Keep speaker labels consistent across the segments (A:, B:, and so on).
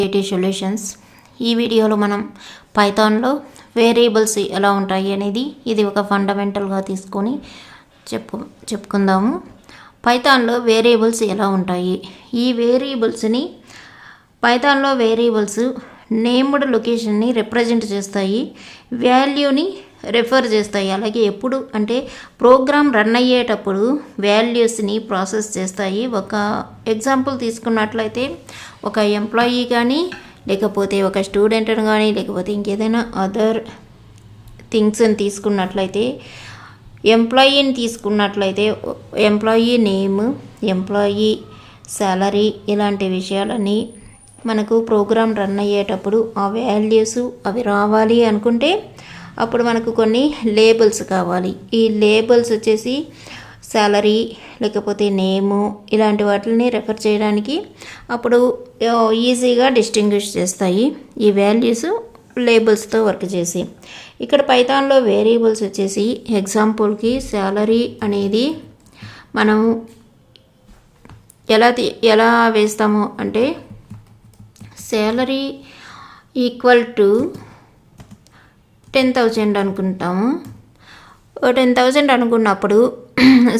A: Creative solutions. ఈ వీడియోలో మనం పైథాన్లో వేరియబుల్స్ ఎలా ఉంటాయి అనేది ఇది ఒక ఫండమెంటల్గా తీసుకొని చెప్పుకుందాము. పైథాన్లో వేరియబుల్స్ ఎలా ఉంటాయి, ఈ వేరియబుల్స్ని పైథాన్లో వేరియబుల్స్ నేమ్డ్ లొకేషన్ని రిప్రజెంట్ చేస్తాయి, వాల్యూని రెఫర్ చేస్తాయి. అలాగే ఎప్పుడు అంటే ప్రోగ్రామ్ రన్ అయ్యేటప్పుడు వాల్యూస్ని ప్రాసెస్ చేస్తాయి. ఒక ఎగ్జాంపుల్ తీసుకున్నట్లయితే ఒక ఎంప్లాయీ కానీ లేకపోతే ఒక స్టూడెంట్ని కానీ లేకపోతే ఇంకేదైనా అదర్ థింగ్స్ని తీసుకున్నట్లయితే ఎంప్లాయీని తీసుకున్నట్లయితే ఎంప్లాయీ నేమ్, ఎంప్లాయీ శాలరీ ఇలాంటి విషయాలని మనకు ప్రోగ్రామ్ రన్ అయ్యేటప్పుడు ఆ వాల్యూస్ అవి రావాలి అనుకుంటే అప్పుడు మనకు కొన్ని లేబుల్స్ కావాలి. ఈ లేబుల్స్ వచ్చేసి శాలరీ లేకపోతే నేము ఇలాంటి వాటిని రెఫర్ చేయడానికి అప్పుడు ఈజీగా డిస్టింగ్విష్ చేస్తాయి ఈ వాల్యూస్ లేబుల్స్తో వర్క్ చేసి. ఇక్కడ పైథాన్లో వేరియబుల్స్ వచ్చేసి ఎగ్జాంపుల్కి శాలరీ అనేది మనం ఎలా వేస్తాము అంటే శాలరీ ఈక్వల్ టు 10,000 అనుకుంటాము. 10,000 అనుకున్నప్పుడు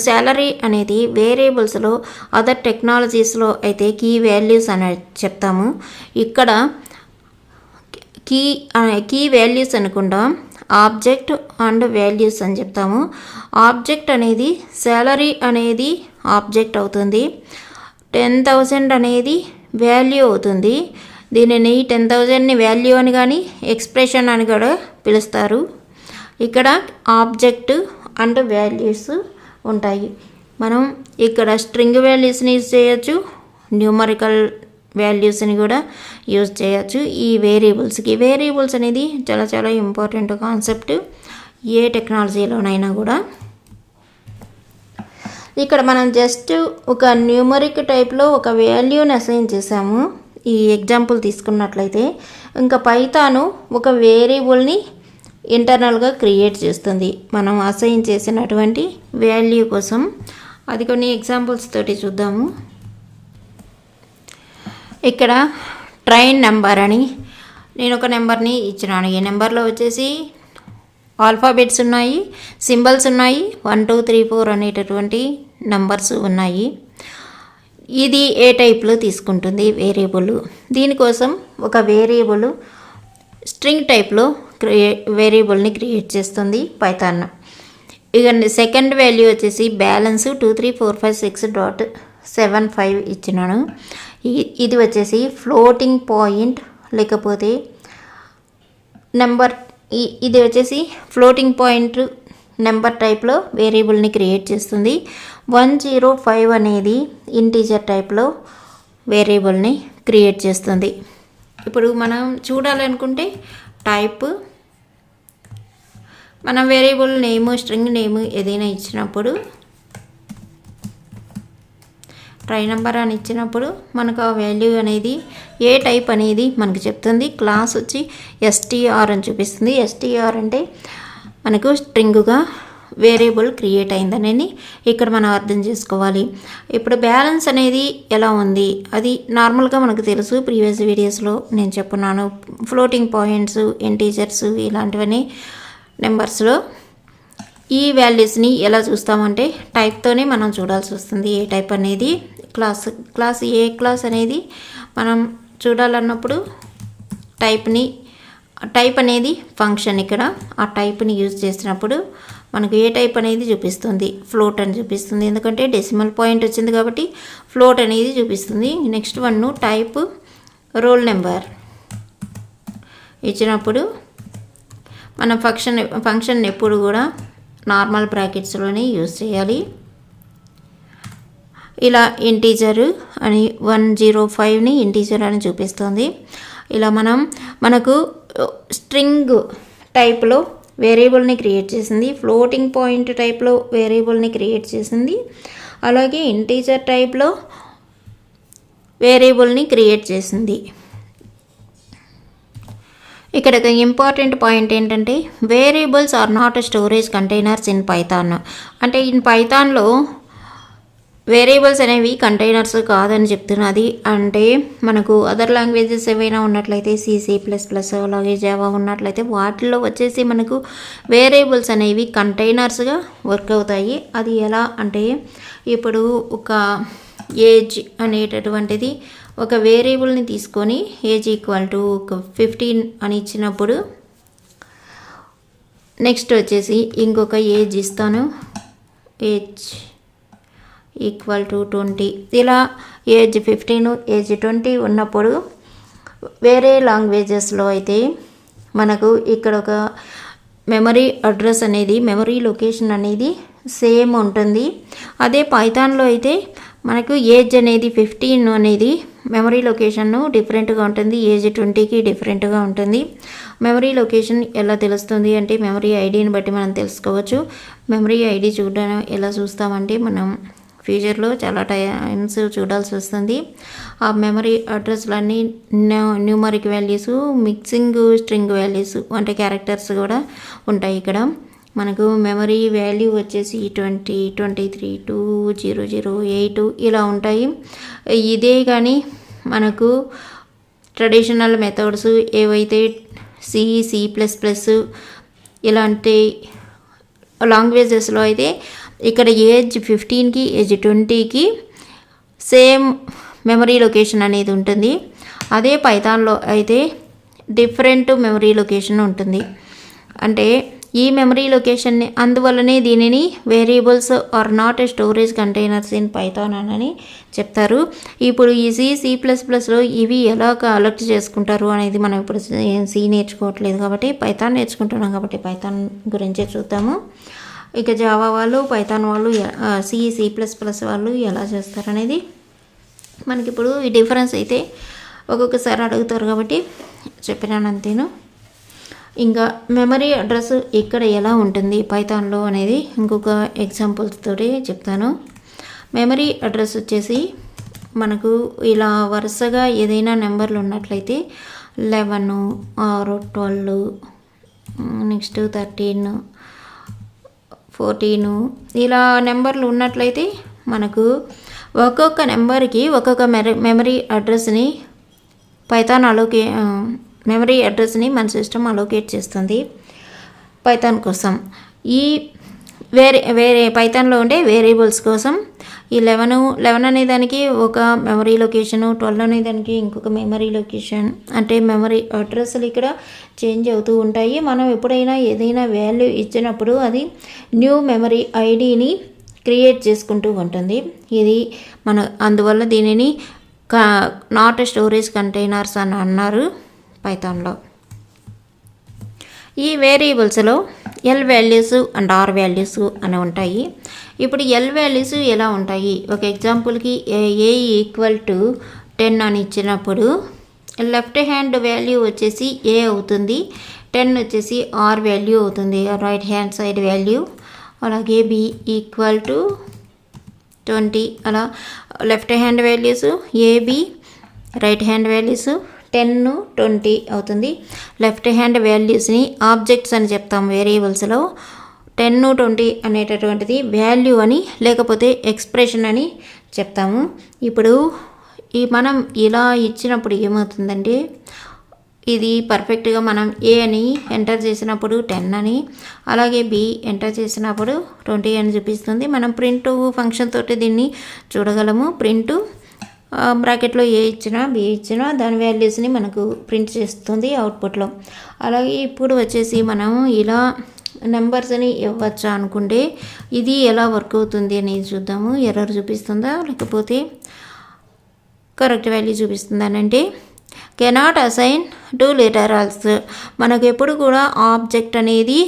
A: శాలరీ అనేది వేరియబుల్స్లో అదర్ టెక్నాలజీస్లో అయితే కీ వాల్యూస్ అని చెప్తాము. ఇక్కడ కీ వాల్యూస్ అనుకుంటాం, ఆబ్జెక్ట్ అండ్ వాల్యూస్ అని చెప్తాము. ఆబ్జెక్ట్ అనేది శాలరీ అనేది ఆబ్జెక్ట్ అవుతుంది, 10,000 అనేది వాల్యూ అవుతుంది. దీనిని 10,000ని వాల్యూ అని కానీ ఎక్స్ప్రెషన్ అని కూడా పిలుస్తారు. ఇక్కడ ఆబ్జెక్ట్ అండ్ వాల్యూస్ ఉంటాయి. మనం ఇక్కడ స్ట్రింగ్ వాల్యూస్ని యూజ్ చేయొచ్చు, న్యూమరికల్ వాల్యూస్ని కూడా యూజ్ చేయొచ్చు. ఈ వేరియబుల్స్ అనేది చాలా చాలా ఇంపార్టెంట్ కాన్సెప్ట్ ఏ టెక్నాలజీలోనైనా కూడా. ఇక్కడ మనం జస్ట్ ఒక న్యూమరిక్ టైప్లో ఒక వాల్యూని అసైన్ చేసాము. ఈ ఎగ్జాంపుల్ తీసుకున్నట్లయితే ఇంకా పైథాను ఒక వేరియబుల్ని ఇంటర్నల్గా క్రియేట్ చేస్తుంది మనం అసైన్ చేసినటువంటి వాల్యూ కోసం. అది కొన్ని ఎగ్జాంపుల్స్ తోటి చూద్దాము. ఇక్కడ ట్రైన్ నెంబర్ అని నేను ఒక నెంబర్ని ఇచ్చినాను. ఈ నెంబర్లో వచ్చేసి ఆల్ఫాబెట్స్ ఉన్నాయి, సింబల్స్ ఉన్నాయి, 1 2 3 4 అనేటటువంటి నెంబర్స్ ఉన్నాయి. ఇది ఏ టైప్లో తీసుకుంటుంది వేరియబుల్. దీనికోసం ఒక వేరియబుల్ స్ట్రింగ్ టైప్లో వేరియబుల్ని క్రియేట్ చేస్తుంది పైథాన్. ఇక సెకండ్ వాల్యూ వచ్చేసి బ్యాలెన్స్ 2 3 4 5 6.75 ఇచ్చినాను. ఇది వచ్చేసి ఫ్లోటింగ్ పాయింట్ లేకపోతే నెంబర్. ఇది వచ్చేసి ఫ్లోటింగ్ పాయింట్ నెంబర్ టైప్లో వేరియబుల్ని క్రియేట్ చేస్తుంది. 105 అనేది ఇంటీజర్ టైప్లో వేరియబుల్ని క్రియేట్ చేస్తుంది. ఇప్పుడు మనం చూడాలనుకుంటే టైప్, మనం వేరియబుల్ నేము, స్ట్రింగ్ నేము ఏదైనా ఇచ్చినప్పుడు ట్రై నెంబర్ అని ఇచ్చినప్పుడు మనకు ఆ వాల్యూ అనేది ఏ టైప్ అనేది మనకు చెప్తుంది. క్లాస్ వచ్చి ఎస్టీఆర్ అని చూపిస్తుంది. ఎస్టీఆర్ అంటే మనకు స్ట్రింగ్గా వేరియబుల్ క్రియేట్ అయిందని ఇక్కడ మనం అర్థం చేసుకోవాలి. ఇప్పుడు బ్యాలెన్స్ అనేది ఎలా ఉంది అది నార్మల్గా మనకు తెలుసు, ప్రీవియస్ వీడియోస్లో నేను చెప్పున్నాను. ఫ్లోటింగ్ పాయింట్స్, ఇంటీజర్స్ ఇలాంటివన్నీ నెంబర్స్లో ఈ వాల్యూస్ని ఎలా చూస్తామంటే టైప్తోనే మనం చూడాల్సి వస్తుంది. ఏ టైప్ అనేది క్లాస్ ఏ క్లాస్ అనేది మనం చూడాలన్నప్పుడు టైప్ అనేది ఫంక్షన్. ఇక్కడ ఆ టైప్ని యూజ్ చేసినప్పుడు మనకు ఏ టైప్ అనేది చూపిస్తుంది, ఫ్లోట్ అని చూపిస్తుంది. ఎందుకంటే డెసిమల్ పాయింట్ వచ్చింది కాబట్టి ఫ్లోట్ అనేది చూపిస్తుంది. Next one type roll number ఇచ్చినప్పుడు మన ఫంక్షన్ ఎప్పుడు కూడా నార్మల్ బ్రాకెట్స్లోనే యూజ్ చేయాలి. ఇలా ఇంటీజర్ అని 105ని ఇంటీజర్ అని చూపిస్తుంది. ఇలా మనకు స్ట్రింగ్ టైప్లో వేరియబుల్ని క్రియేట్ చేసింది, ఫ్లోటింగ్ పాయింట్ టైప్లో వేరియబుల్ని క్రియేట్ చేసింది, అలాగే ఇంటీజర్ టైప్లో వేరియబుల్ని క్రియేట్ చేసింది. ఇక్కడ ఒక ఇంపార్టెంట్ పాయింట్ ఏంటంటే variables are not storage containers in Python. అంటే ఇన్ పైథాన్లో వేరియబుల్స్ అనేవి కంటైనర్స్ కాదని చెప్తున్నది. అంటే మనకు అదర్ లాంగ్వేజెస్ ఏవైనా ఉన్నట్లయితే C++, అలాగే జావా ఉన్నట్లయితే వాటిల్లో వచ్చేసి మనకు వేరియబుల్స్ అనేవి కంటైనర్స్గా వర్క్ అవుతాయి. అది ఎలా అంటే ఇప్పుడు ఒక ఏజ్ అనేటటువంటిది ఒక వేరియబుల్ని తీసుకొని ఏజ్ ఈక్వల్ టు ఒక 15 అని ఇచ్చినప్పుడు నెక్స్ట్ వచ్చేసి ఇంకొక ఏజ్ ఇస్తాను, ఏజ్ ఈక్వల్ టు 20. ఇలా ఏజ్ 15 ఏజ్ 20 ఉన్నప్పుడు వేరే లాంగ్వేజెస్లో అయితే మనకు ఇక్కడ ఒక మెమరీ అడ్రస్ అనేది మెమరీ లొకేషన్ అనేది సేమ్ ఉంటుంది. అదే పైథాన్లో అయితే మనకు ఏజ్ అనేది 15 అనేది మెమరీ లొకేషన్ డిఫరెంట్గా ఉంటుంది, ఏజ్ 20కి డిఫరెంట్గా ఉంటుంది. మెమరీ లొకేషన్ ఎలా తెలుస్తుంది అంటే మెమరీ ఐడిని బట్టి మనం తెలుసుకోవచ్చు. మెమరీ ఐడి చూడడం ఎలా చూస్తామంటే మనం ఫ్యూచర్లో చాలా టైమ్స్ చూడాల్సి వస్తుంది. ఆ మెమరీ అడ్రస్లన్నీ numeric values, mixing string values అంటే క్యారెక్టర్స్ కూడా ఉంటాయి. ఇక్కడ మనకు మెమరీ వాల్యూ వచ్చేసి 20, 23, 200, 8 ఇలా ఉంటాయి. ఇదే కానీ మనకు ట్రెడిషనల్ మెథడ్స్ ఏవైతే C++ ఇలాంటి లాంగ్వేజెస్లో అయితే ఇక్కడ ఏజ్ 15కి ఏజ్ 20కి సేమ్ మెమరీ లొకేషన్ అనేది ఉంటుంది. అదే పైథాన్లో అయితే డిఫరెంట్ మెమరీ లొకేషన్ ఉంటుంది. అంటే ఈ మెమరీ లొకేషన్ని అందువల్లనే దీనిని variables are not storage containers in Python అని చెప్తారు. ఇప్పుడు ఈ C++లో ఇవి ఎలా కలెక్ట్ చేసుకుంటారు అనేది మనం ఇప్పుడు C నేర్చుకోవట్లేదు కాబట్టి పైథాన్ నేర్చుకుంటున్నాం కాబట్టి పైథాన్ గురించే చూద్దాము. ఇక జావా వాళ్ళు, పైథాన్ వాళ్ళు, C++ వాళ్ళు ఎలా చేస్తారనేది మనకి ఇప్పుడు ఈ డిఫరెన్స్ అయితే ఒక్కొక్కసారి అడుగుతారు కాబట్టి చెప్పినాను అంతేను. ఇంకా మెమరీ అడ్రస్ ఇక్కడ ఎలా ఉంటుంది పైథాన్లో అనేది ఇంకొక ఎగ్జాంపుల్స్ తోటి చెప్తాను. మెమరీ అడ్రస్ వచ్చేసి మనకు ఇలా వరుసగా ఏదైనా నెంబర్లు ఉన్నట్లయితే 11 or 12 నెక్స్ట్ 13, 14 ఇలా నెంబర్లు ఉన్నట్లయితే మనకు ఒక్కొక్క నెంబర్కి ఒక్కొక్క మెమరీ అడ్రస్ని పైథాన్ మెమరీ అడ్రస్ని మన సిస్టమ్ అలోకేట్ చేస్తుంది పైథాన్ కోసం. ఈ వేరే పైథాన్లో ఉండే వేరియబుల్స్ కోసం ఈ 11 అనే దానికి ఒక మెమరీ లొకేషను, 12 అనే దానికి ఇంకొక మెమరీ లొకేషన్, అంటే మెమరీ అడ్రస్లు ఇక్కడ చేంజ్ అవుతూ ఉంటాయి. మనం ఎప్పుడైనా ఏదైనా వాల్యూ ఇచ్చినప్పుడు అది న్యూ మెమరీ ఐడిని క్రియేట్ చేసుకుంటూ ఉంటుంది. ఇది అందువల్ల దీనిని నాట్ స్టోరేజ్ కంటైనర్స్ అని అన్నారు పైథాన్లో. ఈ వేరియబుల్స్లో L values and R values అని ఉంటాయి. ఇప్పుడు L వాల్యూస్ ఎలా ఉంటాయి? ఒక ఎగ్జాంపుల్కి A ఈక్వల్ టు 10 అని ఇచ్చినప్పుడు లెఫ్ట్ హ్యాండ్ వాల్యూ వచ్చేసి A అవుతుంది, 10 వచ్చేసి R వాల్యూ అవుతుంది, రైట్ హ్యాండ్ సైడ్ వాల్యూ. అలాగే B ఈక్వల్ టు 20 అలా left hand values AB, right hand values 10, 20 అవుతుంది. లెఫ్ట్ హ్యాండ్ వాల్యూస్ని ఆబ్జెక్ట్స్ అని చెప్తాం వేరియబుల్స్లో. 10, 20 అనేటటువంటిది వాల్యూ అని లేకపోతే ఎక్స్ప్రెషన్ అని చెప్తాము. ఇప్పుడు మనం ఇలా ఇచ్చినప్పుడు ఏమవుతుందంటే ఇది పర్ఫెక్ట్గా మనం A అని ఎంటర్ చేసినప్పుడు 10 అని, అలాగే B ఎంటర్ చేసినప్పుడు 20 అని చూపిస్తుంది. మనం ప్రింట్ ఫంక్షన్ తోటి దీన్ని చూడగలము. ప్రింట్ బ్రాకెట్లో A ఇచ్చినా B ఇచ్చినా దాని వాల్యూస్ని మనకు ప్రింట్ చేస్తుంది అవుట్పుట్లో. అలాగే ఇప్పుడు వచ్చేసి మనం ఇలా నెంబర్స్ని ఇవ్వచ్చా అనుకుంటే ఇది ఎలా వర్క్ అవుతుంది అనేది చూద్దాము. ఎర్రర్ చూపిస్తుందా లేకపోతే కరెక్ట్ వాల్యూ చూపిస్తుందా అంటే కెనాట్ అసైన్ టు లిటరల్స్. మనకు ఎప్పుడు కూడా ఆబ్జెక్ట్ అనేది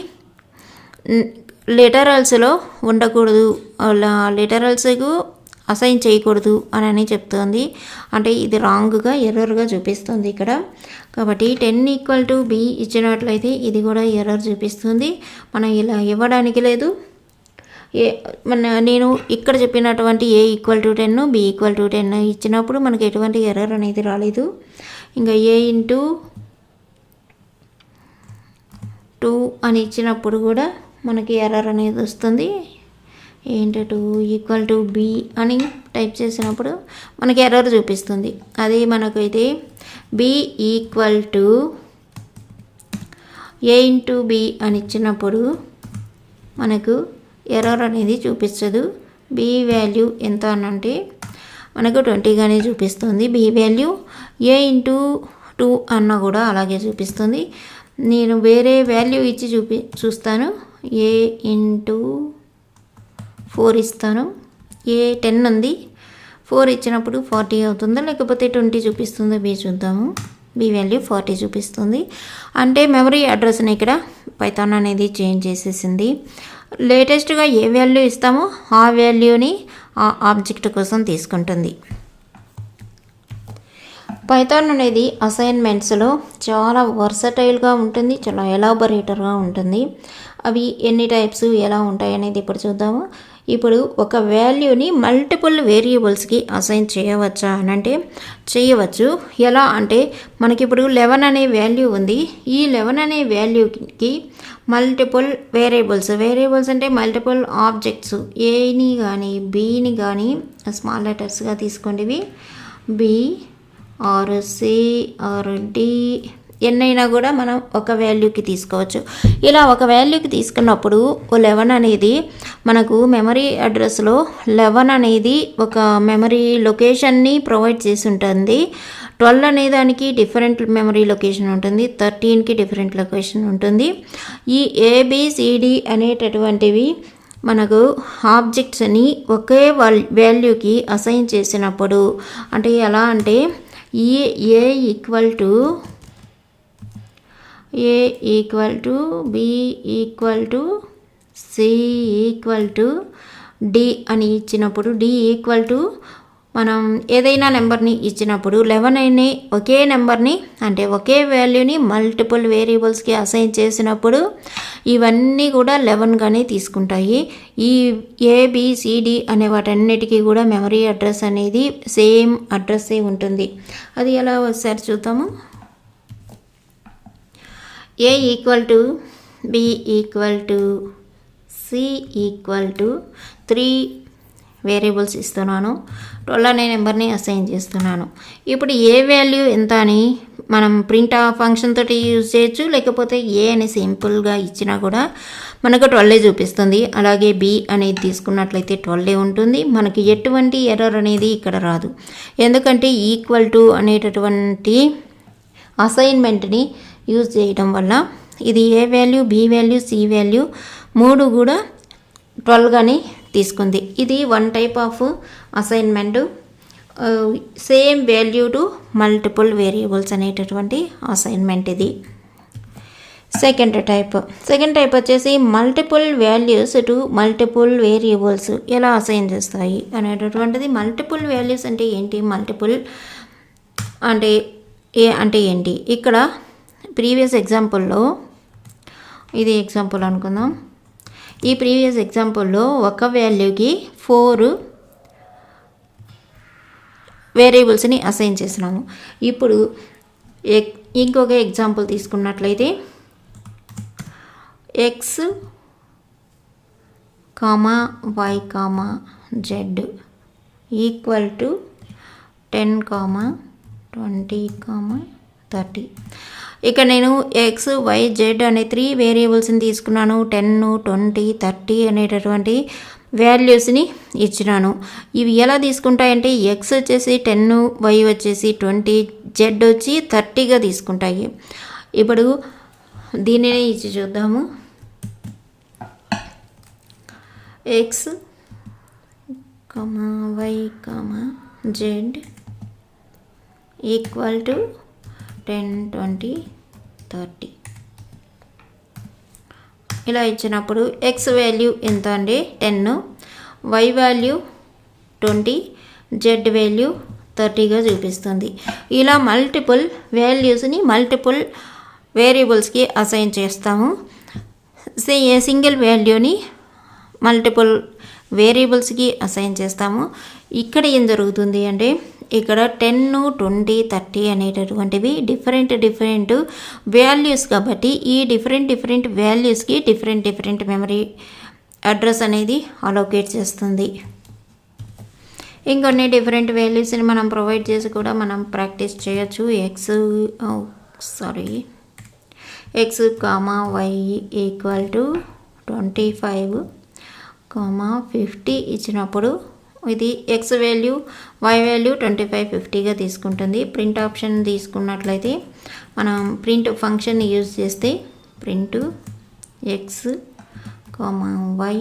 A: లిటరల్స్లో ఉండకూడదు, లిటరల్స్కు అసైన్ చేయకూడదు అని చెప్తుంది. అంటే ఇది రాంగ్గా ఎర్రర్గా చూపిస్తుంది ఇక్కడ. కాబట్టి 10 ఈక్వల్ టు B ఇచ్చినట్లయితే ఇది కూడా ఎర్రర్ చూపిస్తుంది. మనం ఇలా ఇవ్వడానికి లేదు. నేను ఇక్కడ చెప్పినటువంటి A equal to 10, B equal to 10 ఇచ్చినప్పుడు మనకి ఎటువంటి ఎర్రర్ అనేది రాలేదు. ఇంకా A ఇంటూ 2 అని ఇచ్చినప్పుడు కూడా మనకి ఎర్రర్ అనేది వస్తుంది. a = b అని టైప్ చేసినప్పుడు మనకి ఎర్రర్ చూపిస్తుంది. అదే మనకైతే b = a × b అని ఇచ్చినప్పుడు మనకు ఎర్రర్ అనేది చూపించదు. b వాల్యూ ఎంత అని అంటే మనకు 20గానే చూపిస్తుంది. b వాల్యూ a × 2 అన్న కూడా అలాగే చూపిస్తుంది. నేను వేరే వాల్యూ ఇచ్చి చూస్తాను. a × 4 ఇస్తాను. a 10 ఉంది, 4 ఇచ్చినప్పుడు 40 అవుతుందా లేకపోతే 20 చూపిస్తుందో b చూద్దాము. b వాల్యూ 40 చూపిస్తుంది. అంటే మెమరీ అడ్రస్ని ఇక్కడ పైథాన్ అనేది చేంజ్ చేసేసింది. లేటెస్ట్గా ఏ వాల్యూ ఇస్తామో ఆ వాల్యూని ఆ ఆబ్జెక్ట్ కోసం తీసుకుంటుంది. పైథాన్ అనేది అసైన్మెంట్స్లో చాలా వర్సటైల్గా ఉంటుంది, చాలా ఎలాబొరేటర్గా ఉంటుంది. అవి ఎన్ని టైప్స్ ఎలా ఉంటాయి అనేది ఇప్పుడు చూద్దాము. ఇప్పుడు ఒక వాల్యూని మల్టిపుల్ వేరియబుల్స్కి అసైన్ చేయవచ్చా అని అంటే చేయవచ్చు. ఎలా అంటే మనకి ఇప్పుడు 11 అనే వాల్యూ ఉంది. ఈ 11 అనే వాల్యూకి మల్టిపుల్ వేరియబుల్స్ అంటే మల్టిపుల్ ఆబ్జెక్ట్స్ ఏని కానీ బీని కానీ స్మాల్ లెటర్స్గా తీసుకోండి. ఇవి B or C or D ఎన్నైనా కూడా మనం ఒక వాల్యూకి తీసుకోవచ్చు. ఇలా ఒక వాల్యూకి తీసుకున్నప్పుడు 11 అనేది మనకు మెమరీ అడ్రస్లో 11 అనేది ఒక మెమరీ లొకేషన్ని ప్రొవైడ్ చేసి ఉంటుంది. 12 అనే దానికి డిఫరెంట్ మెమరీ లొకేషన్ ఉంటుంది, 13కి డిఫరెంట్ లొకేషన్ ఉంటుంది. ఈ ఏబిసిడి అనేటటువంటివి మనకు ఆబ్జెక్ట్స్ని ఒకే వాల్యూకి అసైన్ చేసినప్పుడు అంటే ఎలా అంటే ఏ = b = c = d అని ఇచ్చినప్పుడు d మనం ఏదైనా నెంబర్ని ఇచ్చినప్పుడు 11 అనే ఒకే నెంబర్ని అంటే ఒకే వాల్యూని మల్టిపుల్ వేరియబుల్స్కి అసైన్ చేసినప్పుడు ఇవన్నీ కూడా 11గానే తీసుకుంటాయి. ఈ ఏబిసిడి అనే వాటన్నిటికీ కూడా మెమరీ అడ్రస్ అనేది సేమ్ అడ్రస్సే ఉంటుంది. అది ఎలా ఒకసారి చూద్దాము. a = b = c = 3 వేరియబుల్స్ ఇస్తున్నాను. 12 అనే నెంబర్ని అసైన్ చేస్తున్నాను. ఇప్పుడు ఏ వాల్యూ ఎంత అని మనం ప్రింట్ ఫంక్షన్ తోటి యూజ్ చేయొచ్చు, లేకపోతే ఏ అని సింపుల్గా ఇచ్చినా కూడా మనకు 12 చూపిస్తుంది. అలాగే బి అనేది తీసుకున్నట్లయితే 12 ఉంటుంది. మనకి ఎటువంటి ఎర్రర్ అనేది ఇక్కడ రాదు. ఎందుకంటే = అనేటటువంటి అసైన్మెంట్ని యూజ్ చేయడం వల్ల ఇది A value B value C value 3 కూడా 12గానే తీసుకుంది. ఇది one type of assignment, same value to multiple variables అనేటటువంటి అసైన్మెంట్ ఇది. సెకండ్ టైప్ వచ్చేసి multiple values to multiple variables ఎలా అసైన్ చేస్తాయి అనేటటువంటిది. మల్టిపుల్ వాల్యూస్ అంటే ఏంటి, మల్టిపుల్ అంటే ఏంటి. ఇక్కడ ప్రీవియస్ ఎగ్జాంపుల్లో ఇది ఎగ్జాంపుల్ అనుకుందాం. ఈ ప్రీవియస్ ఎగ్జాంపుల్లో ఒక వాల్యూకి 4 వేరియబుల్స్ని అసైన్ చేసినాము. ఇప్పుడు ఇంకొక ఎగ్జాంపుల్ తీసుకున్నట్లయితే x, y, z = 10, 20, 30. ఇక్కడ నేను x, y, z అనే 3 వేరియబుల్స్ని తీసుకున్నాను. 10, 20, 30 అనేటటువంటి వాల్యూస్ని ఇచ్చినాను. ఇవి ఎలా తీసుకుంటాయంటే x వచ్చేసి 10, y వచ్చేసి 20, z వచ్చి 30గా తీసుకుంటాయి. ఇప్పుడు దీనినే ఇచ్చి చూద్దాము. x, y, z = 10, 20, 30 ఇలా ఇచ్చినప్పుడు x వాల్యూ ఎంత అంటే 10, y వాల్యూ 20, z వాల్యూ 30గా చూపిస్తుంది. ఇలా మల్టిపుల్ వాల్యూస్ని మల్టిపుల్ వేరియబుల్స్కి అసైన్ చేస్తాము. ఏ సింగిల్ వాల్యూని మల్టిపుల్ వేరియబుల్స్కి అసైన్ చేస్తాము. ఇక్కడ ఏం జరుగుతుంది అంటే ఇక్కడ 10, 20, 30 అనేటటువంటివి డిఫరెంట్ వాల్యూస్ కాబట్టి ఈ డిఫరెంట్ వాల్యూస్కి డిఫరెంట్ మెమరీ అడ్రస్ అనేది అలోకేట్ చేస్తుంది. ఇంకొన్ని డిఫరెంట్ వాల్యూస్ని మనం ప్రొవైడ్ చేసి కూడా మనం ప్రాక్టీస్ చేయొచ్చు. x, y ఈక్వల్ టు 25, 50 ఇచ్చినప్పుడు ఇది x వాల్యూ y వాల్యూ 25, 50గా తీసుకుంటుంది. ప్రింట్ ఆప్షన్ తీసుకున్నట్లయితే మనం ప్రింట్ ఫంక్షన్ని యూజ్ చేస్తే ప్రింట్ x, y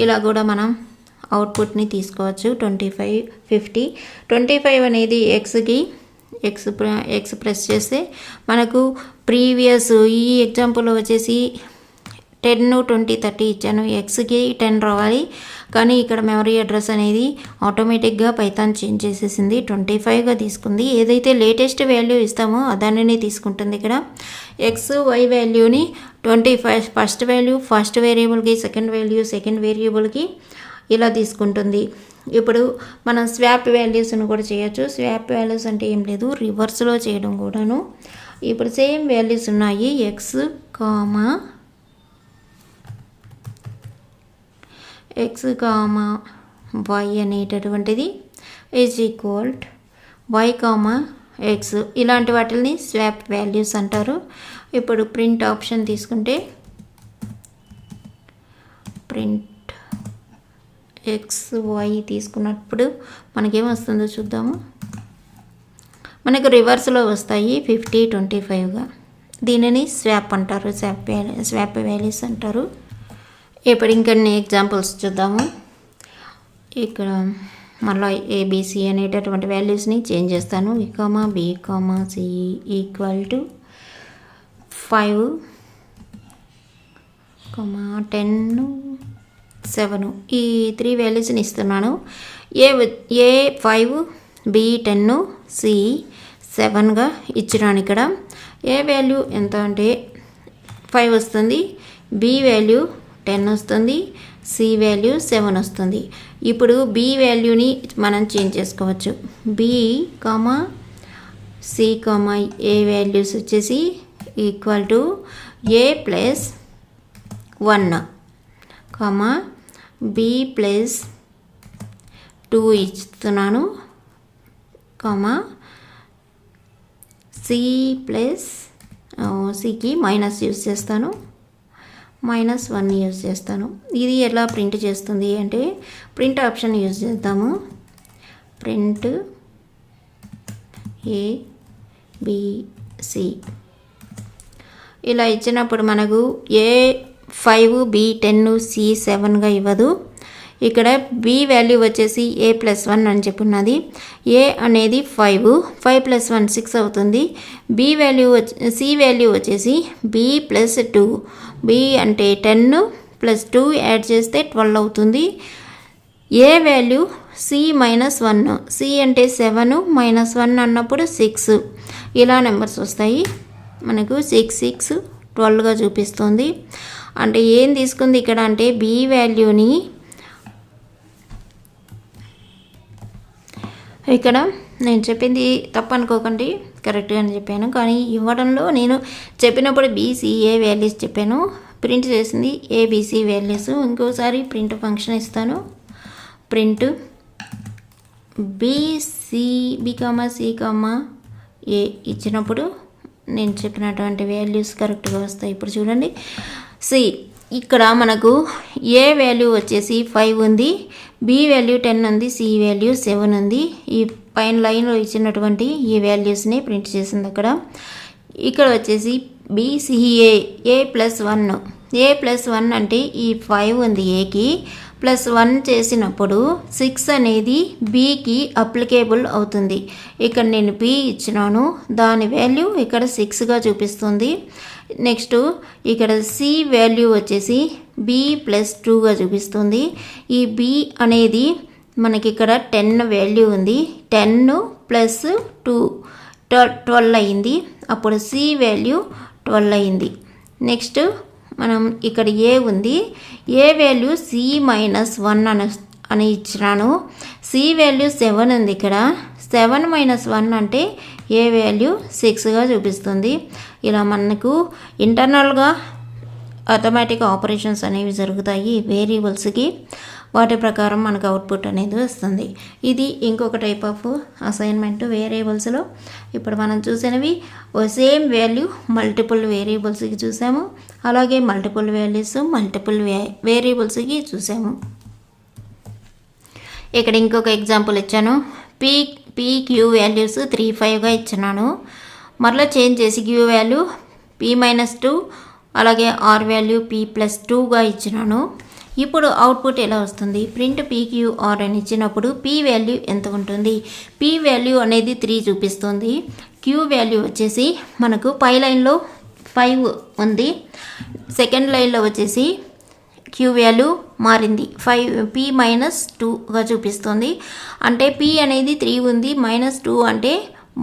A: ఇలా కూడా మనం అవుట్పుట్ని తీసుకోవచ్చు. 25, 50. 25 అనేది ఎక్స్కి ఎక్స్ ప్రెస్ చేస్తే మనకు ప్రీవియస్ ఈ ఎగ్జాంపుల్లో వచ్చేసి 10, 20, 30 ఇచ్చాను. ఎక్స్కి 10 రావాలి, కానీ ఇక్కడ మెమరీ అడ్రస్ అనేది ఆటోమేటిక్గా పైథాన్ చేంజ్ చేసేసింది. 25గా తీసుకుంది. ఏదైతే లేటెస్ట్ వాల్యూ ఇస్తామో దానిని తీసుకుంటుంది. ఇక్కడ ఎక్స్ వై వాల్యూని 25 ఫస్ట్ వాల్యూ ఫస్ట్ వేరియబుల్కి, సెకండ్ వాల్యూ సెకండ్ వేరియబుల్కి ఇలా తీసుకుంటుంది. ఇప్పుడు మనం స్వాప్ వాల్యూస్ను కూడా చేయొచ్చు. స్వాప్ వాల్యూస్ అంటే ఏం లేదు, రివర్స్లో చేయడం కూడాను. ఇప్పుడు సేమ్ వాల్యూస్ ఉన్నాయి. ఎక్స్ కామా వై అనేటటువంటిది is equal Y comma X, ఇలాంటి వాటిని స్వాప్ వాల్యూస్ అంటారు. ఇప్పుడు ప్రింట్ ఆప్షన్ తీసుకుంటే ప్రింట్ ఎక్స్ వై తీసుకున్నప్పుడు మనకేమొస్తుందో చూద్దాము. మనకు రివర్స్లో వస్తాయి 50, 25గా. దీనిని స్వాప్ అంటారు, స్వాప్ వాల్యూస్ అంటారు. ఇప్పుడు ఇంకొన్ని ఎగ్జాంపుల్స్ చూద్దాము. ఇక్కడ మళ్ళీ ఏబిసి అనేటటువంటి వాల్యూస్ని చేంజ్ చేస్తాను. a, b, c equal to 5, 10, 7 ఈ 3 వాల్యూస్ని ఇస్తున్నాను. ఏ 5, b 10, c 7గా ఇచ్చినాను. ఇక్కడ ఏ వాల్యూ ఎంత అంటే 5 వస్తుంది, b వాల్యూ 10 వస్తుంది, సి వాల్యూ 7 వస్తుంది. ఇప్పుడు బి వాల్యూని మనం చేంజ్ చేసుకోవచ్చు. బి సి ఏ వాల్యూస్ వచ్చేసి equal to A plus 1, B plus 2 ఇస్తున్నాను, సి ప్లస్ సికి మైనస్ యూజ్ చేస్తాను, -1 యూజ్ చేస్తాను. ఇది ఎలా ప్రింట్ చేస్తుంది అంటే ప్రింట్ ఆప్షన్ యూజ్ చేద్దాము. ప్రింట్ ఏ బి సి ఇలా ఇచ్చినప్పుడు మనకు ఏ 5, b 10, c 7గా ఇవ్వదు. ఇక్కడ బి వాల్యూ వచ్చేసి ఏ +1 అని చెప్పున్నది. ఏ అనేది 5 + 1 6 అవుతుంది. బి వాల్యూ సి వాల్యూ వచ్చేసి b + 2, బి అంటే 10 + 2 యాడ్ చేస్తే 12 అవుతుంది. ఏ వాల్యూ సి -1, సి అంటే 7 -1 అన్నప్పుడు 6 ఇలా నెంబర్స్ వస్తాయి. మనకు 6, 6, 12గా చూపిస్తుంది. అంటే ఏం తీసుకుంది ఇక్కడ అంటే బి వాల్యూని ఇక్కడ నేను చెప్పింది తప్పనుకోకండి, కరెక్ట్గానే చెప్పాను. కానీ ఇవ్వడంలో నేను చెప్పినప్పుడు బీసీఏ వాల్యూస్ చెప్పాను, ప్రింట్ చేసింది ఏబీసీ వాల్యూస్. ఇంకోసారి ప్రింట్ ఫంక్షన్ ఇస్తాను. ప్రింట్ బీసీ బి, సి, ఏ ఇచ్చినప్పుడు నేను చెప్పినటువంటి వాల్యూస్ కరెక్ట్గా వస్తాయి. ఇప్పుడు చూడండి, సి ఇక్కడ మనకు ఏ వాల్యూ వచ్చేసి 5 ఉంది, బి వాల్యూ 10 ఉంది, సి వాల్యూ 7 ఉంది. ఈ పైన లైన్లో ఇచ్చినటువంటి ఈ వాల్యూస్ని ప్రింట్ చేసింది. ఇక్కడ వచ్చేసి బీసీఏ ఏ +1, ఏ +1 అంటే ఈ 5 ఉంది ఏకి, +1 చేసినప్పుడు 6 అనేది బికి అప్లికేబుల్ అవుతుంది. ఇక్కడ నేను బి ఇచ్చినాను, దాని వాల్యూ ఇక్కడ 6గా చూపిస్తుంది. నెక్స్ట్ ఇక్కడ సి వాల్యూ వచ్చేసి b + 2గా చూపిస్తుంది. ఈ b అనేది మనకి ఇక్కడ 10 వాల్యూ ఉంది, 10 + 2 12 అయింది. అప్పుడు సి వాల్యూ 12 అయింది. నెక్స్ట్ మనం ఇక్కడ ఏ ఉంది, ఏ వాల్యూ సి -1 అని ఇచ్చినాను. సి వాల్యూ 7 ఉంది. ఇక్కడ 7 - 1 అంటే ఏ వాల్యూ 6గా చూపిస్తుంది. ఇలా మనకు ఇంటర్నల్గా ఆటోమేటిక్ ఆపరేషన్స్ అనేవి జరుగుతాయి వేరియబుల్స్కి. వాటి ప్రకారం మనకు అవుట్పుట్ అనేది వస్తుంది. ఇది ఇంకొక టైప్ ఆఫ్ అసైన్మెంట్ వేరియబుల్స్లో. ఇప్పుడు మనం చూసినవి సేమ్ వాల్యూ మల్టిపుల్ వేరియబుల్స్కి చూసాము, అలాగే మల్టిపుల్ వాల్యూస్ మల్టిపుల్ వేరియబుల్స్కి చూసాము. ఇక్కడ ఇంకొక ఎగ్జాంపుల్ ఇచ్చాను. క్యూ వాల్యూస్ 3, 5గా ఇచ్చినాను. మరలా చేంజ్ చేసి క్యూ వాల్యూ P-2 అలాగే ఆర్ వాల్యూ P+2గా ఇచ్చినాను. ఇప్పుడు అవుట్పుట్ ఎలా వస్తుంది? ప్రింట్ PQR అని ఇచ్చినప్పుడు P వాల్యూ ఎంత ఉంటుంది? P వాల్యూ అనేది 3 చూపిస్తుంది. Q వాల్యూ వచ్చేసి మనకు పై లైన్లో 5 ఉంది, సెకండ్ లైన్లో వచ్చేసి Q వాల్యూ మారింది, P-2గా చూపిస్తుంది. అంటే P అనేది 3 ఉంది, -2 అంటే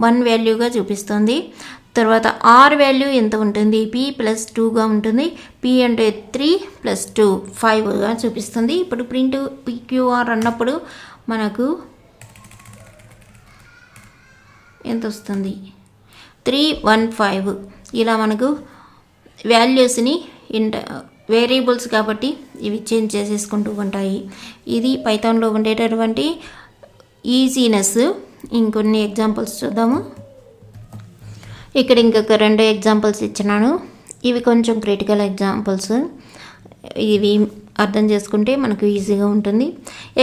A: 1 వాల్యూగా చూపిస్తుంది. తర్వాత R వాల్యూ ఎంత ఉంటుంది? P+2గా ఉంటుంది. P అంటే 3 + 2 5గా చూపిస్తుంది. ఇప్పుడు ప్రింట్ PQR అన్నప్పుడు మనకు ఎంత వస్తుంది? 315. ఇలా మనకు వాల్యూస్ని వేరియబుల్స్ కాబట్టి ఇవి చేంజ్ చేసేసుకుంటూ ఉంటాయి. ఇది పైథాన్లో ఉండేటటువంటి ఈజీనెస్. ఇంకొన్ని ఎగ్జాంపుల్స్ చూద్దాము. ఇక్కడ ఇంకొక 2 ఎగ్జాంపుల్స్ ఇచ్చినాను. ఇవి కొంచెం క్రిటికల్ ఎగ్జాంపుల్స్. ఇవి అర్థం చేసుకుంటే మనకు ఈజీగా ఉంటుంది.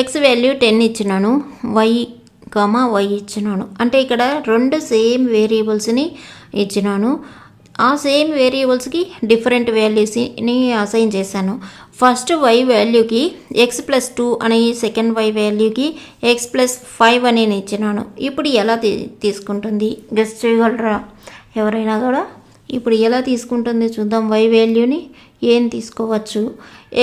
A: X వాల్యూ 10 ఇచ్చినాను, y ఇచ్చినాను. అంటే ఇక్కడ 2 సేమ్ వేరియబుల్స్ని ఇచ్చినాను. ఆ సేమ్ వేరియబుల్స్కి డిఫరెంట్ వాల్యూస్ని అసైన్ చేశాను. ఫస్ట్ y వాల్యూకి X+2 అనే సెకండ్ y వాల్యూకి X+5 అని నేను ఇచ్చినాను. ఇప్పుడు ఎలా తీసుకుంటుంది? గెస్ చేయగలరా ఎవరైనా కూడా? ఇప్పుడు ఎలా తీసుకుంటుంది చూద్దాం. y వాల్యూని ఏం తీసుకోవచ్చు?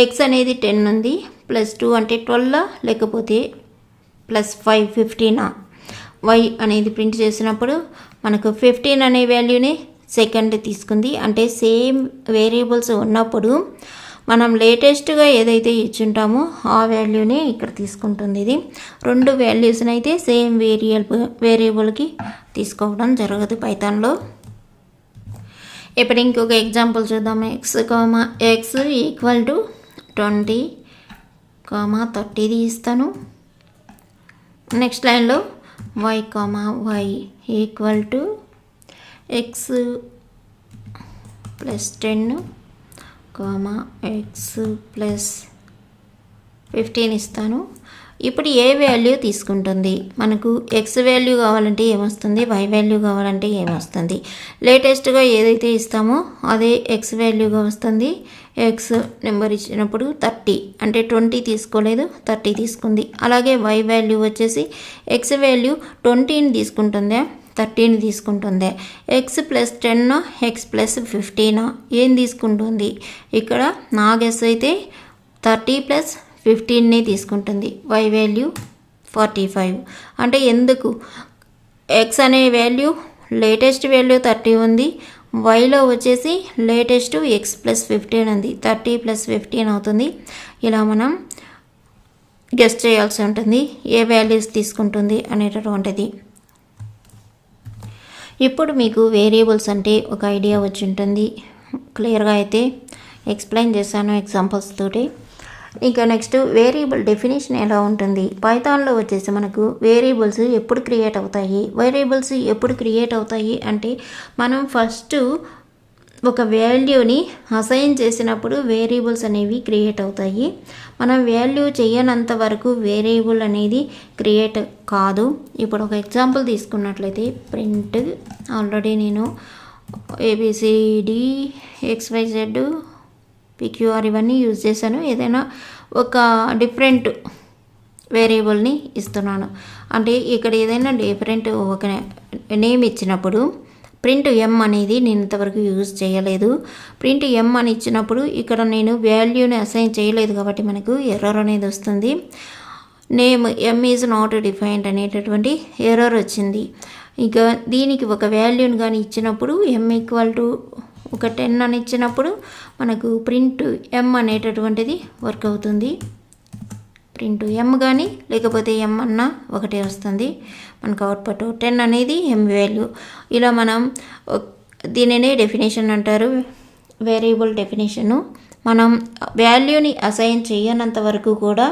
A: X అనేది 10 ఉంది, +2 అంటే 12 లేకపోతే +5 15. y అనేది ప్రింట్ చేసినప్పుడు మనకు 15 అనే వాల్యూని సెకండ్ తీసుకుంది. అంటే సేమ్ వేరియబుల్స్ ఉన్నప్పుడు మనం లేటెస్ట్గా ఏదైతే ఇచ్చుంటామో ఆ వాల్యూని ఇక్కడ తీసుకుంటుంది. ఇది 2 వాల్యూస్ని అయితే సేమ్ వేరియబుల్కి తీసుకోవడం జరగదు పైథాన్లో. ఇప్పుడు ఇంకొక ఎగ్జాంపుల్ చూద్దాం. x = 20, 30 ఇస్తాను. నెక్స్ట్ లైన్లో y = X + 10, X + 15 ఇస్తాను. ఇప్పుడు ఏ వాల్యూ తీసుకుంటుంది? మనకు X వాల్యూ కావాలంటే ఏమొస్తుంది, Y వాల్యూ కావాలంటే ఏమొస్తుంది? లేటెస్ట్గా ఏదైతే ఇస్తామో అదే X వాల్యూగా వస్తుంది. X నెంబర్ ఇచ్చినప్పుడు 30 అంటే 20 తీసుకోలేదు, 30 తీసుకుంది. అలాగే Y వాల్యూ వచ్చేసి X వాల్యూ 20ని తీసుకుంటుందా, 30ని తీసుకుంటుంది. X + 10, X + 15 ఏం తీసుకుంటుంది? ఇక్కడ నా గెస్ అయితే 30 + 15ని తీసుకుంటుంది. Y value 45. అంటే ఎందుకు? X అనే వాల్యూ లేటెస్ట్ వాల్యూ 30 ఉంది, Yలో వచ్చేసి లేటెస్ట్ X + 15 ఉంది, 30 + 15 అవుతుంది. ఇలా మనం గెస్ చేయాల్సి ఉంటుంది ఏ వాల్యూస్ తీసుకుంటుంది అనేటటువంటిది. ఇప్పుడు మీకు వేరియబుల్స్ అంటే ఒక ఐడియా వచ్చి ఉంటుంది. క్లియర్గా అయితే ఎక్స్ప్లెయిన్ చేశాను ఎగ్జాంపుల్స్ తోటి. ఇంకా నెక్స్ట్ వేరియబుల్ డెఫినేషన్ ఎలా ఉంటుంది? పైథాన్లో వచ్చేసి మనకు వేరియబుల్స్ ఎప్పుడు క్రియేట్ అవుతాయి అంటే మనం ఫస్ట్ ఒక వాల్యూని అసైన్ చేసినప్పుడు వేరియబుల్స్ అనేవి క్రియేట్ అవుతాయి. మనం వాల్యూ చేయనంత వరకు వేరియబుల్ అనేది క్రియేట్ కాదు. ఇప్పుడు ఒక ఎగ్జాంపుల్ తీసుకున్నట్లయితే ప్రింట్ ఆల్రెడీ నేను ABCD XYZ PQR ఇవన్నీ యూజ్ చేశాను. ఏదైనా ఒక డిఫరెంట్ వేరియబుల్ని ఇస్తున్నాను అంటే ఇక్కడ ఏదైనా డిఫరెంట్ ఒక నేమ్ ఇచ్చినప్పుడు ప్రింట్ M అనేది నేను ఇంతవరకు యూజ్ చేయలేదు. ప్రింట్ M అని ఇచ్చినప్పుడు ఇక్కడ నేను వాల్యూని అసైన్ చేయలేదు కాబట్టి మనకు ఎర్రర్ అనేది వస్తుంది. Name M is not defined అనేటటువంటి ఎర్రర్ వచ్చింది. ఇక దీనికి ఒక వాల్యూని కానీ ఇచ్చినప్పుడు M = ఒక 10 అని ఇచ్చినప్పుడు మనకు ప్రింట్ M అనేటటువంటిది వర్క్ అవుతుంది. ప్రింట్ M కానీ లేకపోతే M అన్నా ఒకటే వస్తుంది. మనకు అవుట్పుట్ 10 అనేది M వాల్యూ. ఇలా మనం దీనినే డెఫినేషన్ అంటారు, వేరియబుల్ డెఫినేషను. మనం వాల్యూని అసైన్ చేయనంత వరకు కూడా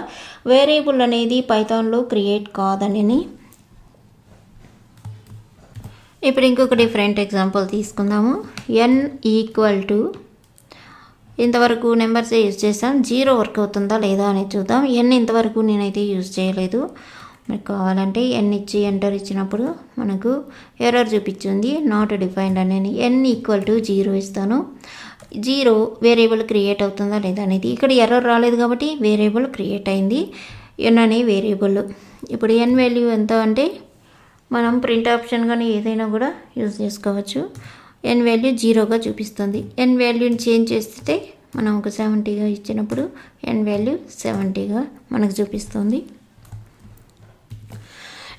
A: వేరియబుల్ అనేది పైథాన్లో క్రియేట్ కాదని. ఇప్పుడు ఇంకొక డిఫరెంట్ ఎగ్జాంపుల్ తీసుకుందాము. n = ఇంతవరకు నెంబర్స్ యూజ్ చేసాం, 0 వర్క్ అవుతుందా లేదా అనేది చూద్దాం. n ఇంతవరకు నేనైతే యూజ్ చేయలేదు. మీకు కావాలంటే n ఇచ్చి ఎంటర్ ఇచ్చినప్పుడు మనకు ఎర్రర్ చూపించింది, నాట్ డిఫైన్డ్ అనేది. n = 0 ఇస్తాను. 0 వేరియబుల్ క్రియేట్ అవుతుందా లేదా అనేది. ఇక్కడ ఎర్రర్ రాలేదు కాబట్టి వేరియబుల్ క్రియేట్ అయింది. n అనే వేరియబుల్. ఇప్పుడు n వాల్యూ ఎంత అంటే మనం ప్రింట్ ఆప్షన్ కానీ ఏదైనా కూడా యూజ్ చేసుకోవచ్చు. n వాల్యూ 0గా చూపిస్తుంది. n వాల్యూని చేంజ్ చేస్తే మనం ఒక 70గా ఇచ్చినప్పుడు n వాల్యూ 70గా మనకు చూపిస్తుంది.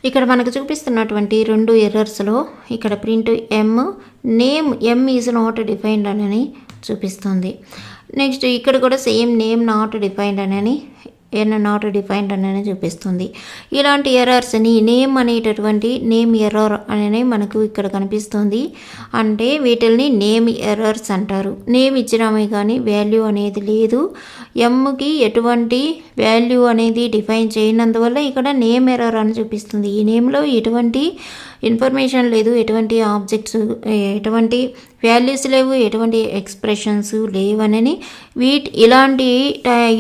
A: ఇక్కడ మనకు చూపిస్తున్నటువంటి 2 ఎర్రర్స్లో ఇక్కడ print name is not defined అని చూపిస్తుంది. నెక్స్ట్ ఇక్కడ కూడా సేమ్ నేమ్ నాట్ డిఫైన్డ్ అని నాట్ డిఫైన్డ్ అని చూపిస్తుంది. ఇలాంటి ఎర్రర్స్ని నేమ్ ఎర్రర్ అనేది మనకు ఇక్కడ కనిపిస్తుంది. అంటే వీటిల్ని నేమ్ ఎర్రర్స్ అంటారు. నేమ్ ఇచ్చినామే కానీ వాల్యూ అనేది లేదు. ఎంకి ఎటువంటి వాల్యూ అనేది డిఫైన్ చేయనందువల్ల ఇక్కడ నేమ్ ఎర్రర్ అని చూపిస్తుంది. ఈ నేమ్లో ఎటువంటి ఇన్ఫర్మేషన్ లేదు, ఎటువంటి ఆబ్జెక్ట్స్, ఎటువంటి వాల్యూస్ లేవు, ఎటువంటి ఎక్స్ప్రెషన్స్ లేవనని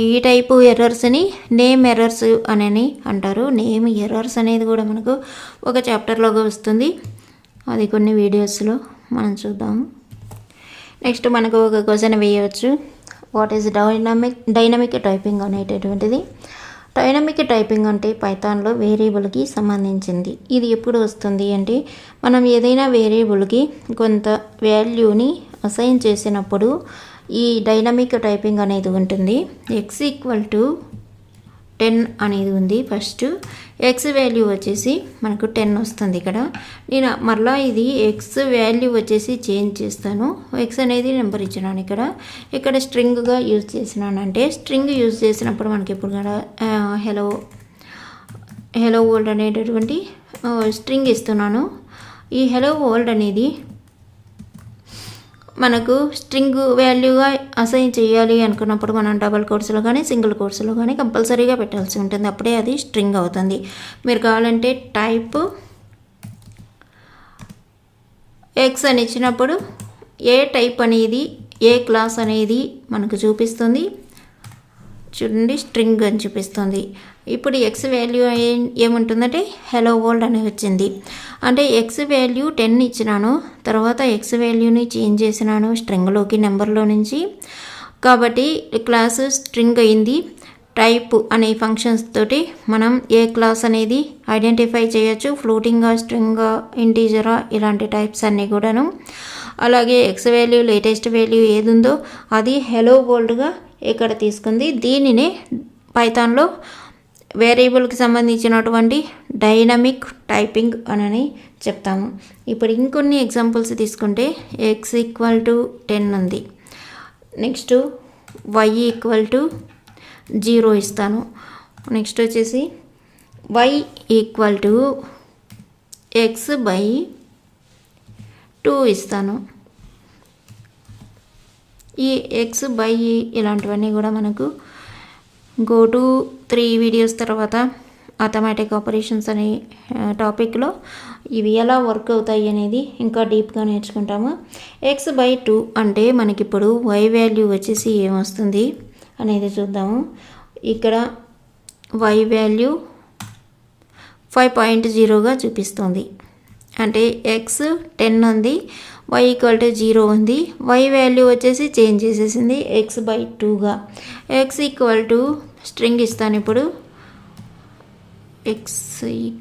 A: ఈ టైపు ఎర్రర్స్ని నేమ్ ఎర్రర్స్ అని అంటారు. నేమ్ ఎర్రర్స్ అనేది కూడా మనకు ఒక చాప్టర్లోగా వస్తుంది, అది కొన్ని వీడియోస్లో మనం చూద్దాము. నెక్స్ట్ మనకు ఒక క్వశ్చన్ వేయవచ్చు, వాట్ ఈజ్ డైనమిక్ టైపింగ్ అనేటటువంటిది. డైనమిక్ టైపింగ్ అంటే పైథాన్లో వేరియబుల్కి సంబంధించింది. ఇది ఎప్పుడు వస్తుంది అంటే మనం ఏదైనా వేరియబుల్కి కొంత వాల్యూని అసైన్ చేసినప్పుడు ఈ డైనమిక్ టైపింగ్ అనేది ఉంటుంది. x = 10 అనేది ఉంది. ఫస్ట్ x వాల్యూ వచ్చేసి మనకు 10 వస్తుంది. ఇక్కడ నేను మరలా ఇది x వాల్యూ వచ్చేసి చేంజ్ చేస్తాను. x అనేది నెంబర్ ఇచ్చినాను. ఇక్కడ స్ట్రింగ్గా యూజ్ చేసినాను. అంటే స్ట్రింగ్ యూజ్ చేసినప్పుడు మనకి ఇప్పుడు కూడా హలో వరల్డ్ అనేటటువంటి స్ట్రింగ్ ఇస్తున్నాను. ఈ హలో వరల్డ్ అనేది మనకు స్ట్రింగ్ వాల్యూగా అసైన్ చేయాలి అనుకున్నప్పుడు మనం డబల్ కోట్స్లో కానీ సింగిల్ కోట్స్లో కానీ కంపల్సరీగా పెట్టాల్సి ఉంటుంది. అప్పుడే అది స్ట్రింగ్ అవుతుంది. మీరు కావాలంటే టైప్ ఎక్స్ అని ఇచ్చినప్పుడు ఏ టైప్ అనేది ఏ క్లాస్ అనేది మనకు చూపిస్తుంది. చూడండి, స్ట్రింగ్ అని చూపిస్తుంది. ఇప్పుడు ఎక్స్ వాల్యూ ఏముంటుందంటే హలో వరల్డ్ అని వచ్చింది. అంటే ఎక్స్ వాల్యూ 10 ఇచ్చినాను, తర్వాత ఎక్స్ వాల్యూని చేంజ్ చేసినాను స్ట్రింగ్లోకి నెంబర్లో నుంచి. కాబట్టి క్లాస్ స్ట్రింగ్ అయింది. టైప్ అనే ఫంక్షన్స్ తోటి మనం ఏ క్లాస్ అనేది ఐడెంటిఫై చేయొచ్చు, ఫ్లోటింగా, స్ట్రింగా, ఇంటీజరా, ఇలాంటి టైప్స్ అన్నీ కూడాను. అలాగే ఎక్స్ వాల్యూ లేటెస్ట్ వాల్యూ ఏది ఉందో అది హలో వరల్డ్గా ఇక్కడ తీసుకుంది. దీనినే పైథాన్లో వేరియబుల్కి సంబంధించినటువంటి డైనమిక్ టైపింగ్ అని చెప్తాము. ఇప్పుడు ఇంకొన్ని ఎగ్జాంపుల్స్ తీసుకుంటే x = 10 ఉంది. నెక్స్ట్ y = 0 ఇస్తాను. నెక్స్ట్ వచ్చేసి y = x/2 ఇస్తాను. ఈ x/, ఇలాంటివన్నీ కూడా మనకు గో టు 3 వీడియోస్ తర్వాత అథమెటిక్ ఆపరేషన్స్ అనే టాపిక్లో ఇవి ఎలా వర్క్ అవుతాయి అనేది ఇంకా డీప్గా నేర్చుకుంటాము. x/2 అంటే మనకి ఇప్పుడు y వాల్యూ వచ్చేసి ఏమొస్తుంది అనేది చూద్దాము. ఇక్కడ y వాల్యూ 5.0గా చూపిస్తుంది. అంటే x 10 ఉంది, y = 0 ఉంది. y వాల్యూ వచ్చేసి చేంజ్ చేసేసింది x/2గా. x = స్ట్రింగ్ ఇస్తాను. ఇప్పుడు x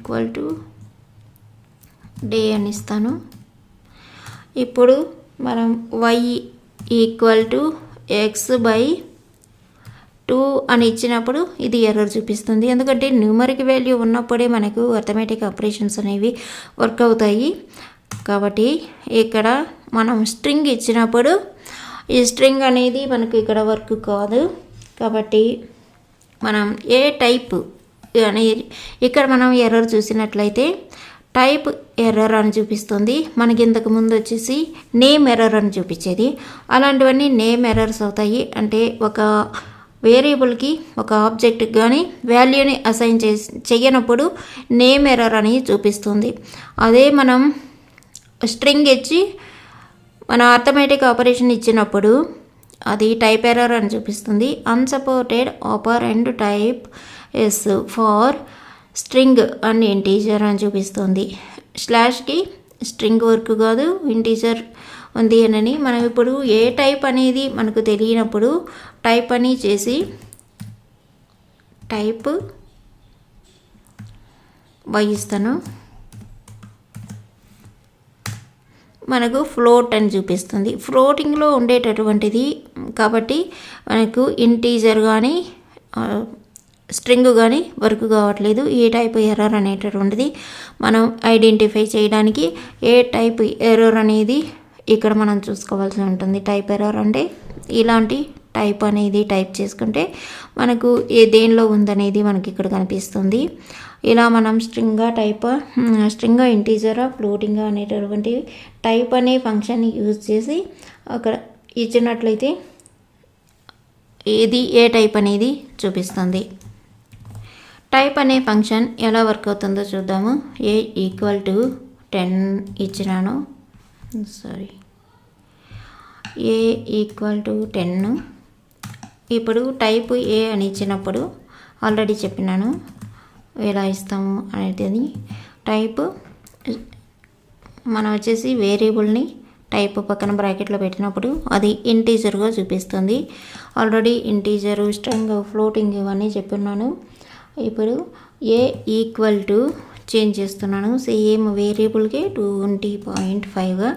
A: = డే అని ఇస్తాను. ఇప్పుడు మనం y = x/2 అని ఇచ్చినప్పుడు ఇది ఎర్రర్ చూపిస్తుంది. ఎందుకంటే న్యూమరిక్ వాల్యూ ఉన్నప్పుడే మనకు అర్థమెటిక్ ఆపరేషన్స్ అనేవి వర్క్ అవుతాయి. కాబట్టి ఇక్కడ మనం స్ట్రింగ్ ఇచ్చినప్పుడు ఈ స్ట్రింగ్ అనేది మనకు ఇక్కడ వర్క్ కాదు. కాబట్టి మనం ఏ టైప్ అనేది ఇక్కడ మనం ఎర్రర్ చూసినట్లయితే టైప్ ఎర్రర్ అని చూపిస్తుంది. మనకి ఇంతకు ముందు వచ్చేసి నేమ్ ఎర్రర్ అని చూపించేది. అలాంటివన్నీ నేమ్ ఎర్రర్స్ అవుతాయి. అంటే ఒక వేరియబుల్కి ఒక ఆబ్జెక్ట్కి కానీ వాల్యూని అసైన్ చేయనప్పుడు నేమ్ ఎర్రర్ అని చూపిస్తుంది. అదే మనం స్ట్రింగ్ ఇచ్చి మన అర్థమెటిక్ ఆపరేషన్ ఇచ్చినప్పుడు అది టైప్ ఎర్రర్ అని చూపిస్తుంది. Unsupported operand type s for string and integer అని చూపిస్తుంది. స్లాష్కి స్ట్రింగ్ వర్క్ కాదు ఇంటీజర్ ఉంది అని మనం ఇప్పుడు ఏ టైప్ అనేది మనకు తెలియనప్పుడు టైప్ అని చేసి టైప్ ఇస్తాను. మనకు ఫ్లోట్ అని చూపిస్తుంది. ఫ్లోటింగ్లో ఉండేటటువంటిది కాబట్టి మనకు ఇంటీజర్ కానీ స్ట్రింగ్ కానీ వర్క్ కావట్లేదు. ఏ టైప్ ఎర్రర్ అనేటటువంటిది మనం ఐడెంటిఫై చేయడానికి ఏ టైప్ ఎర్రర్ అనేది ఇక్కడ మనం చూసుకోవాల్సి ఉంటుంది. టైప్ ఎర్రర్ అంటే ఇలాంటి టైప్ అనేది టైప్ చేసుకుంటే మనకు ఏ దేనిలో ఉందనేది మనకి ఇక్కడ కనిపిస్తుంది. ఇలా మనం స్ట్రింగ్ ఇంటీజరా ఫ్లోటింగ్ అనేటటువంటి టైప్ అనే ఫంక్షన్ యూజ్ చేసి అక్కడ ఇచ్చినట్లయితే ఏది ఏ టైప్ అనేది చూపిస్తుంది. టైప్ అనే ఫంక్షన్ ఎలా వర్క్ అవుతుందో చూద్దాము. ఏ ఈక్వల్ టు 10 ఇచ్చినాను. A equal to 10. ఇప్పుడు టైప్ ఏ అని ఇచ్చినప్పుడు ఆల్రెడీ చెప్పినాను ఎలా ఇస్తాము అనేది. టైప్ మనం వచ్చేసి వేరియబుల్ని టైప్ పక్కన బ్రాకెట్లో పెట్టినప్పుడు అది ఇంటీజర్గా చూపిస్తుంది. ఆల్రెడీ ఇంటీజరు స్ట్రింగ్ ఫ్లోటింగ్ ఇవన్నీ చెప్పున్నాను. ఇప్పుడు ఏ ఈక్వల్ టు చేంజ్ చేస్తున్నాను. సేమ్ వేరియబుల్కి 20.5గా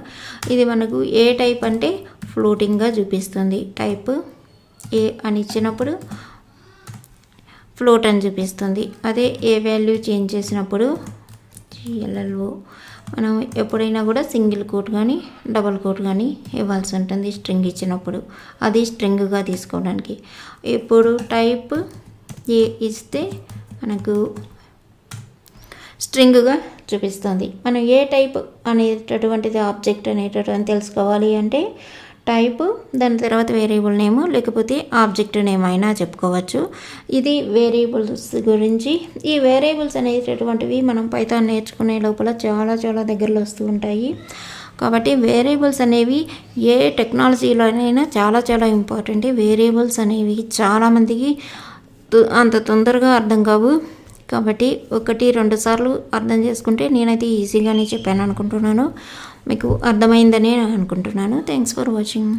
A: ఇది మనకు ఏ టైప్ అంటే ఫ్లోటింగ్గా చూపిస్తుంది. టైప్ ఏ అని ఇచ్చినప్పుడు ఫ్లోట్ అని చూపిస్తుంది. అదే ఏ వాల్యూ చేంజ్ చేసినప్పుడు GLLO మనం ఎప్పుడైనా కూడా సింగిల్ కోట్ కానీ డబల్ కోట్ కానీ ఇవ్వాల్సి ఉంటుంది స్ట్రింగ్ ఇచ్చినప్పుడు. అది స్ట్రింగ్గా తీసుకోవడానికి. ఇప్పుడు టైప్ ఏ ఇస్తే మనకు స్ట్రింగ్గా చూపిస్తుంది. మనం ఏ టైప్ అనేటటువంటిది ఆబ్జెక్ట్ అనేటటువంటి తెలుసుకోవాలి అంటే టైప్ దాని తర్వాత వేరియబుల్ నేమ్ లేకపోతే ఆబ్జెక్ట్ నేమ్ అయినా చెప్పుకోవచ్చు. ఇది వేరియబుల్స్ గురించి. ఈ వేరియబుల్స్ అనేటటువంటివి మనం పైథాన్ నేర్చుకునే లోపల చాలా చాలా దగ్గరలో వస్తూ ఉంటాయి. కాబట్టి వేరియబుల్స్ అనేవి ఏ టెక్నాలజీలోనైనా చాలా చాలా ఇంపార్టెంట్. వేరియబుల్స్ అనేవి చాలామందికి అంత తొందరగా అర్థం కావు. కాబట్టి 1-2 సార్లు అర్థం చేసుకుంటే నేనైతే ఈజీగానే చెప్పాను అనుకుంటున్నాను. మీకు అర్థమైందని అనుకుంటున్నాను. Thanks for watching.